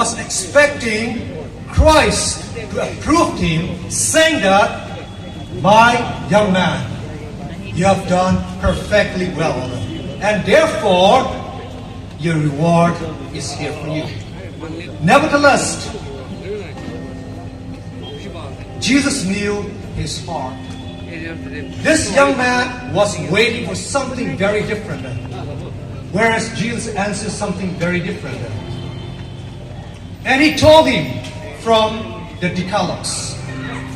was expecting Christ to approve him, saying that, "My young man, you have done perfectly well, and therefore your reward is here for you." Nevertheless, Jesus knew his heart. This young man was waiting for something very different, whereas Jesus answered something very different. And he told him from the Decalogues,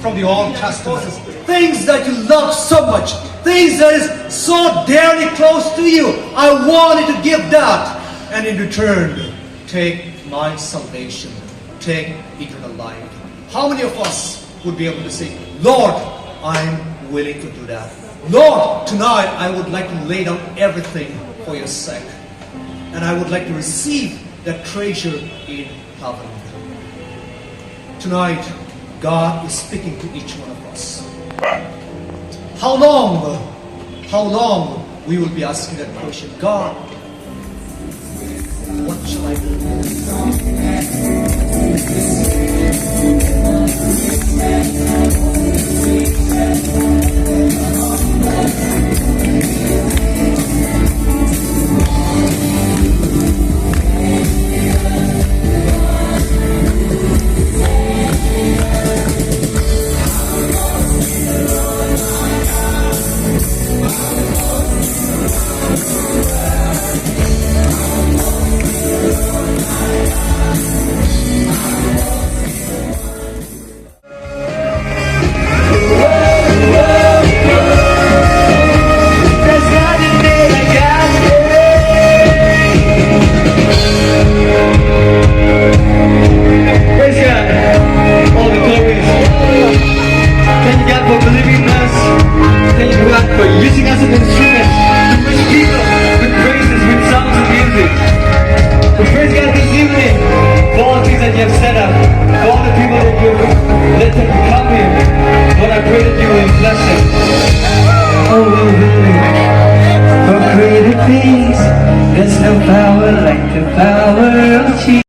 from the Old Testament, things that you love so much, things that is so dearly close to you, I want you to give that, and in return, take my salvation, take eternal life. How many of us would be able to say, "Lord, I'm willing to do that. Lord, tonight I would like to lay down everything for your sake, and I would like to receive that treasure in heaven." Tonight, God is speaking to each one of us. How long we will be asking that question, "God, what shall I do?" There's no power like the power of Jesus.